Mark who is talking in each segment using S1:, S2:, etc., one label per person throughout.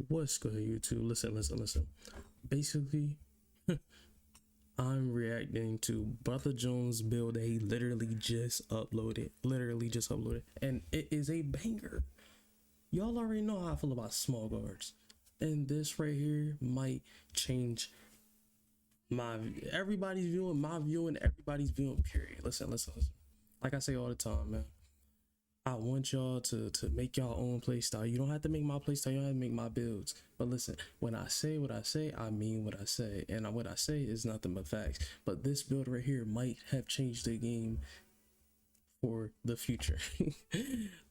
S1: What's good, YouTube? Listen. Basically, I'm reacting to Brother Jones' build that he literally just uploaded. And it is a banger. Y'all already know how I feel about small guards. And this right here might change everybody's viewing, my viewing, everybody's viewing, period. Listen. Like I say all the time, man. I want y'all to make y'all own playstyle. You don't have to make my playstyle. You don't have to make my builds. But listen, when I say what I say, I mean what I say. And what I say is nothing but facts. But this build right here might have changed the game for the future.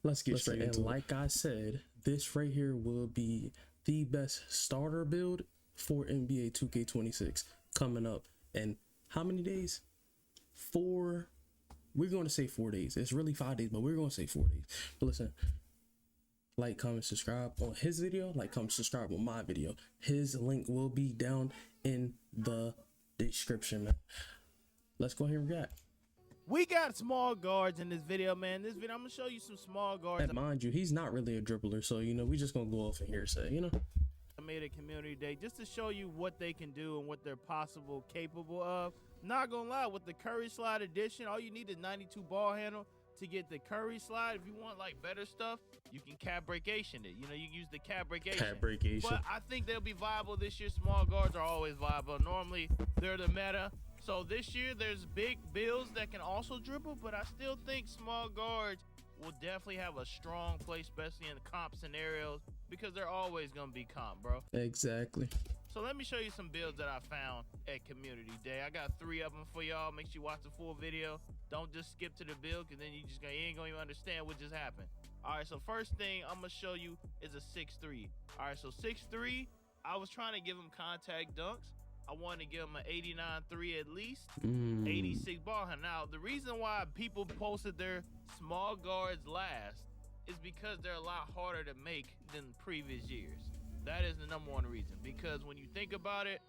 S1: Let's get straight into it. And like I said, this right here will be the best starter build for NBA 2K26 coming up. And how many days? We're going to say 4 days. It's really 5 days, but we're going to say 4 days. But listen, like, comment, subscribe on his video. Like, comment, subscribe on my video. His link will be down in the description, man. Let's go ahead and react.
S2: We got small guards in this video, man. This video, I'm going to show you some small guards.
S1: And mind you, he's not really a dribbler, so, you know, we just going to go off in hearsay, you know?
S2: I made a community day just to show you what they can do and what they're capable of. Not gonna lie, with the Curry slide edition, all you need is 92 ball handle to get the Curry slide. If you want like better stuff, you can cap breakation it. You know, you can use the cap breakation. But I think they'll be viable this year. Small guards are always viable. Normally, they're the meta. So this year, there's big builds that can also dribble, but I still think small guards will definitely have a strong play, especially in comp scenarios, because they're always gonna be comp, bro.
S1: Exactly.
S2: So let me show you some builds that I found at Community Day. I got 3 of them for y'all. Make sure you watch the full video. Don't just skip to the build, because then you ain't gonna even understand what just happened. All right, so first thing I'm gonna show you is a 6'3". All right, so 6'3", I was trying to give him contact dunks. I wanted to give him an 89.3 at least, 86 ball handle. Now, the reason why people posted their small guards last is because they're a lot harder to make than previous years. That is the #1 reason, because when you think about it,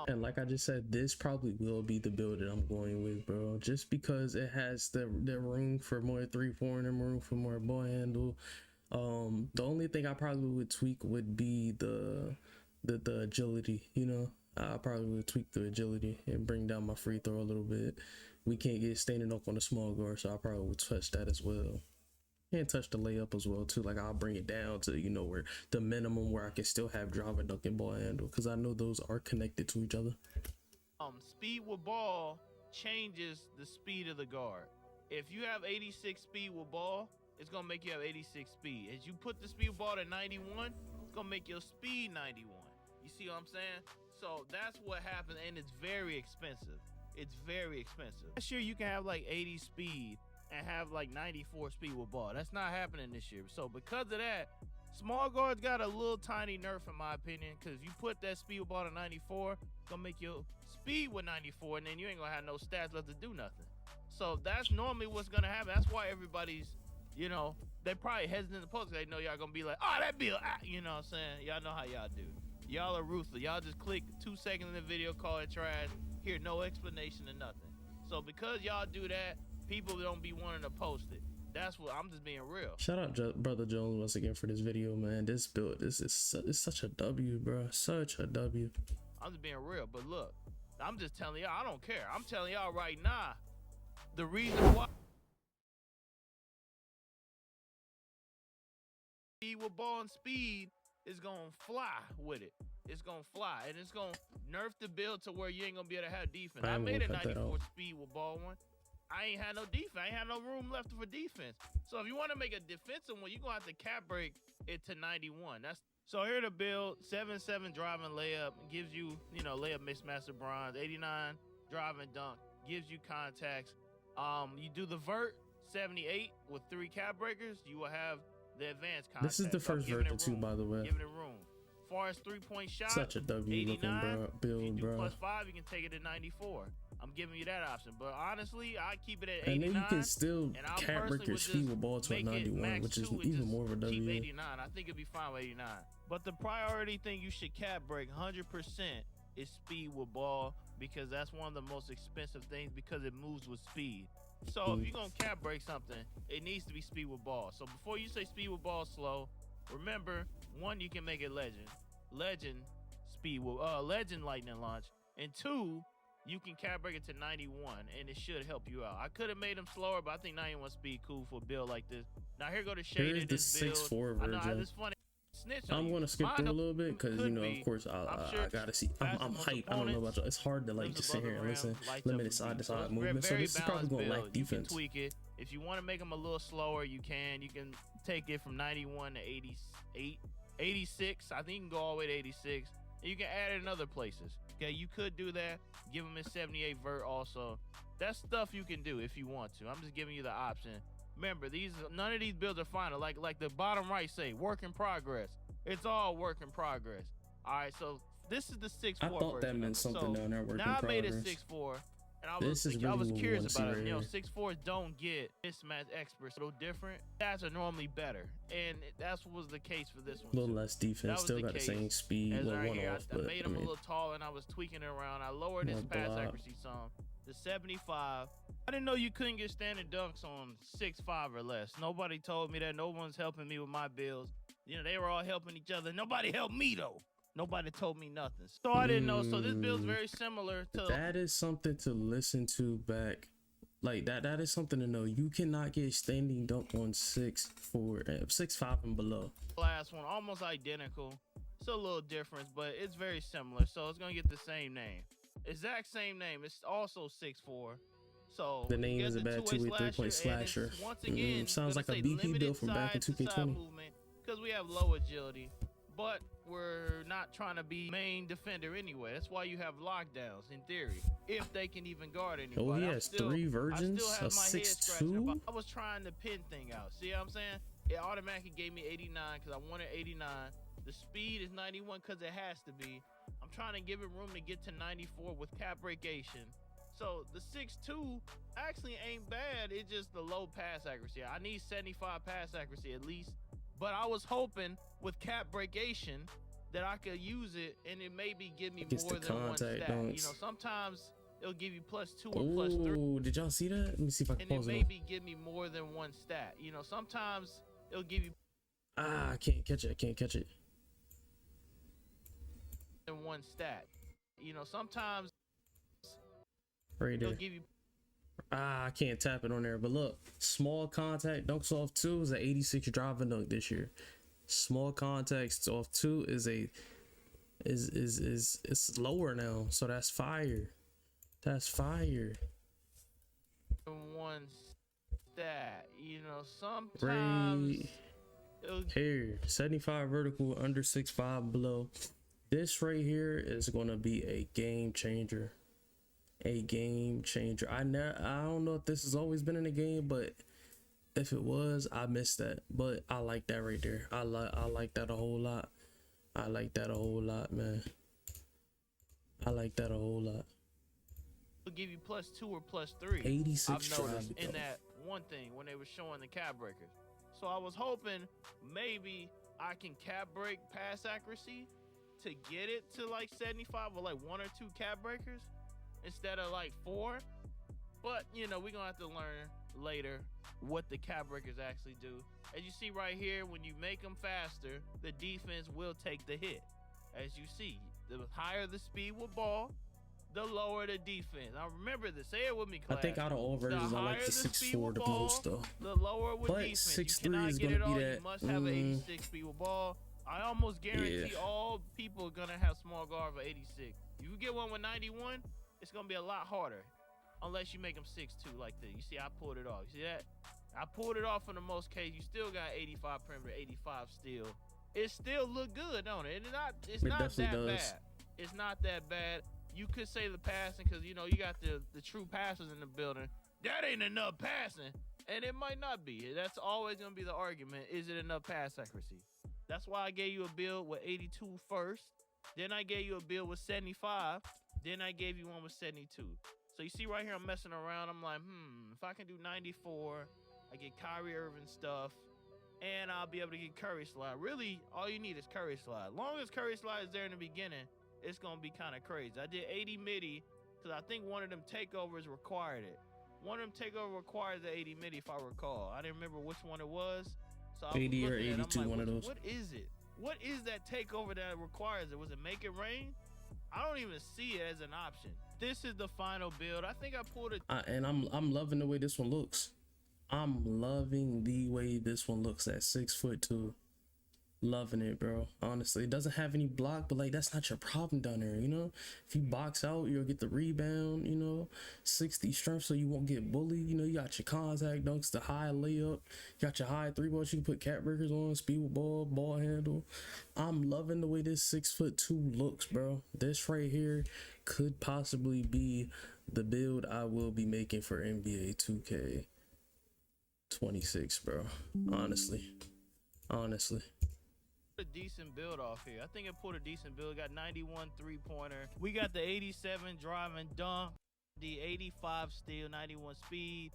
S1: and like I just said, this probably will be the build that I'm going with, bro. Just because it has the room for more 3-pointer, room for more ball handle. The only thing I probably would tweak would be the agility. You know, I probably would tweak the agility and bring down my free throw a little bit. We can't get standing up on the small guard, so I probably would touch that as well. And touch the layup as well too. Like, I'll bring it down to, you know, where the minimum where I can still have driver, dunk, and ball handle, because I know those are connected to each other.
S2: Speed with ball changes the speed of the guard. If you have 86 speed with ball, it's gonna make you have 86 speed. As you put the speed with ball to 91, it's gonna make your speed 91. You see what I'm saying? So that's what happens, and it's very expensive. It's very expensive. Last year you can have like 80 speed and have like 94 speed with ball. That's not happening this year. So because of that, small guards got a little tiny nerf in my opinion, because if you put that speed with ball to 94, it's gonna make your speed with 94, and then you ain't gonna have no stats left to do nothing. So that's normally what's gonna happen. That's why everybody's, you know, they probably hesitant to post. They know y'all gonna be like, oh, that bill, you know what I'm saying? Y'all know how y'all do. Y'all are ruthless. Y'all just click 2 seconds in the video, call it trash, hear no explanation or nothing. So because y'all do that, people don't be wanting to post it. That's what I'm just being real.
S1: Shout out Brother Jones once again for this video, man. This build, it's such a W, bro. Such a W.
S2: I'm just being real, but look, I'm just telling y'all, I don't care. I'm telling y'all right now, the reason why speed with ball and speed is gonna fly with it. It's gonna fly, and it's gonna nerf the build to where you ain't gonna be able to have defense. I made a 94 speed with ball one. I ain't had no defense. I ain't had no room left for defense. So if you want to make a defensive one, you're going to have to cap break it to 91. So here to build 7-7 driving layup gives you, you know, layup mixed master bronze. 89 driving dunk gives you contacts. You do the vert 78 with 3 cap breakers. You will have the advanced contacts.
S1: This is the first vert too, by the way.
S2: Giving it room. As far as 3-point shot,
S1: such a W looking build,
S2: if you do
S1: bro.
S2: +5, you can take it to 94. I'm giving you that option, but honestly, I keep it at 89.
S1: And then you can still cap break your speed with ball to a 91, which is even more of a W.
S2: Keep 89. I think it'd be fine with 89. But the priority thing you should cap break 100% is speed with ball, because that's one of the most expensive things, because it moves with speed. So if you're gonna cap break something, it needs to be speed with ball. So before you say speed with ball slow, Remember, one, you can make it legend speed with legend lightning launch, and two, you can cap break it to 91, and it should help you out. I could have made him slower, but I think 91 speed cool for a build like this. Now here go the shade of this build.
S1: Here's the 6.4 version.
S2: I know it's funny. Snitch on
S1: I'm
S2: you.
S1: gonna skip
S2: Mine
S1: through a little bit because, you know,
S2: be.
S1: of course, I gotta see. I'm hyped. I don't know about y'all. It's hard to like just sit here and listen. Limited side to side movement. So this is probably gonna lack defense.
S2: You can tweak it. If you want to make them a little slower, you can. You can take it from 91 to 88, 86. I think you can go all the way to 86. And you can add it in other places. Okay, you could do that. Give them a 78 vert also. That's stuff you can do if you want to. I'm just giving you the option. Remember, none of these builds are final. Like the bottom right say, work in progress. It's all work in progress. All right, so this is the 6.4
S1: I thought that meant something down there. Work in progress. Now I made it
S2: 6.4, and I was curious about it. You know, 6.4s don't get mismatch experts. So different. Stats are normally better, and that was the case for this one.
S1: A little less defense. Still got the same speed.
S2: As right
S1: one
S2: here,
S1: off,
S2: I made him a little taller, and I was tweaking it around. I lowered his pass accuracy some. The 75. I didn't know you couldn't get standing dunks on 6'5" or less. Nobody told me that. No one's helping me with my builds. You know, they were all helping each other. Nobody helped me though. Nobody told me nothing. So I didn't know. So this build's very similar to.
S1: That is something to listen to back. Like that is something to know. You cannot get standing dunk on 6'4", 6'5" and below.
S2: Last one, almost identical. It's a little difference, but it's very similar. So it's gonna get the same name. Exact same name. It's also 6'4". So
S1: the name is a bad 2-way 3-point slasher.
S2: Once again,
S1: sounds like a BP build from back in 2K20.
S2: Because we have low agility, but we're not trying to be main defender anyway. That's why you have lockdowns in theory, if they can even guard anybody.
S1: Oh, he has 3 virgins, a 6'2".
S2: I was trying the pin thing out. See what I'm saying? It automatically gave me 89 because I wanted 89. The speed is 91 because it has to be. I'm trying to give it room to get to 94 with cap breakation. So the 6'2" actually ain't bad. It's just the low pass accuracy. I need 75 pass accuracy at least. But I was hoping with cap breakation that I could use it and it maybe give me more than one stat.
S1: Dunks.
S2: You know, sometimes it'll give you +2 or +3.
S1: Did y'all see that? Let me see if I can pause it.
S2: And it maybe give me more than one stat. You know, sometimes it'll give you.
S1: I can't catch it. I can't catch it.
S2: Than one stat. You know, sometimes.
S1: Right there.
S2: It'll give you.
S1: I can't tap it on there, but look, small contact dunks off 2 is an 86 driving dunk this year. Small contacts off 2 is it's lower now, so that's fire. That's fire.
S2: One stat, you know, sometimes
S1: here 75 vertical under 6'5" below. This right here is gonna be a game changer. A game changer. I don't know if this has always been in the game, but if it was, I missed that. But I like that right there. I like that a whole lot. I like that a whole lot, man. I like that a whole lot.
S2: It'll give you +2 or +3.
S1: 86
S2: I've noticed in that one thing when they were showing the cap breakers. So I was hoping maybe I can cap break pass accuracy to get it to like 75 with like 1 or 2 cap breakers instead of like 4. But you know, we're gonna have to learn later what the cap breakers actually do. As you see right here, when you make them faster, the defense will take the hit. As you see, the higher the speed with ball, the lower the defense. Now remember this, say it with me, class.
S1: I think out of all versions, I like the 6'4" the most though.
S2: The lower with
S1: but
S2: defense.
S1: 6'3" is gonna be that.
S2: You must have an 86 speed with ball. I almost guarantee all people are gonna have small guard for 86. If you get one with 91, it's gonna be a lot harder. Unless you make them 6'2" like this. You see, I pulled it off. You see that? I pulled it off in the most case. You still got 85 perimeter, 85 still. It still look good, don't it? It's not that bad. It's not that bad. You could say the passing because, you know, you got the true passers in the building. That ain't enough passing. And it might not be. That's always going to be the argument. Is it enough pass accuracy? That's why I gave you a build with 82 first. Then I gave you a build with 75. Then I gave you one with 72. So you see right here, I'm messing around. I'm like, if I can do 94, I get Kyrie Irving stuff, and I'll be able to get Curry slide. Really, all you need is Curry slide. Long as Curry slide is there in the beginning, it's going to be kind of crazy. I did 80 midi because I think one of them takeovers required it. One of them takeovers required the 80 midi, if I recall. I didn't remember which one it was, So I was
S1: 80 or
S2: looking at it,
S1: 82,
S2: I'm like,
S1: one of those.
S2: what is it? What is that takeover that requires it? Was it make it rain? I don't even see it as an option. This is the final build. I think I pulled it.
S1: And I'm loving the way this one looks. I'm loving the way this one looks at 6'2". Loving it, bro. Honestly, it doesn't have any block, but like that's not your problem down there, you know. If you box out, you'll get the rebound, you know. 60 strength, so you won't get bullied. You know, you got your contact dunks, the high layup, you got your high three balls. You can put cat breakers on, speed with ball handle. I'm loving the way this 6'2" looks, bro. This right here could possibly be the build I will be making for NBA 2K26, bro. Honestly.
S2: A decent build off here. I think it pulled a decent build. Got 91 3-pointer. We got the 87 drive and dunk, the 85 steal, 91 speed,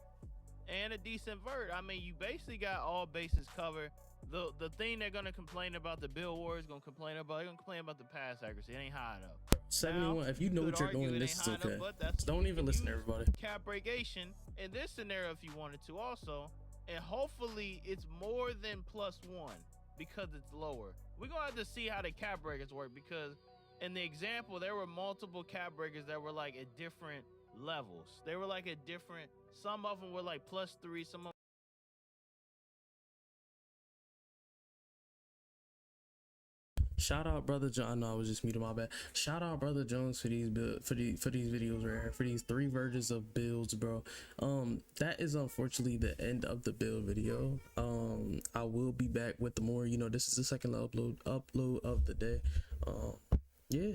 S2: and a decent vert. I mean, you basically got all bases covered. The thing they're gonna complain about, the build wars gonna complain about the pass accuracy. It ain't high enough.
S1: 71.
S2: Now,
S1: if you know what you're doing, this is okay. Don't even listen to everybody.
S2: Cap breakation in this scenario if you wanted to also, and hopefully it's more than +1 because it's lower. We're gonna have to see how the cap breakers work, because in the example there were multiple cap breakers that were like at different levels. They were like at different, some of them were like +3, some of
S1: Shout out brother John. No, I was just muting, my bad. Shout out brother Jones for these videos right here, for these 3 versions of builds, bro. That is unfortunately the end of the build video. I will be back with the more, you know, this is the second upload of the day. Yeah,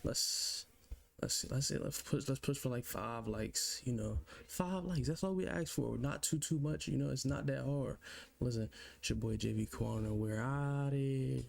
S1: let's push for like 5 likes, you know. 5 likes, that's all we ask for. Not too much, you know. It's not that hard. Listen, it's your boy JV Corner. We're out here.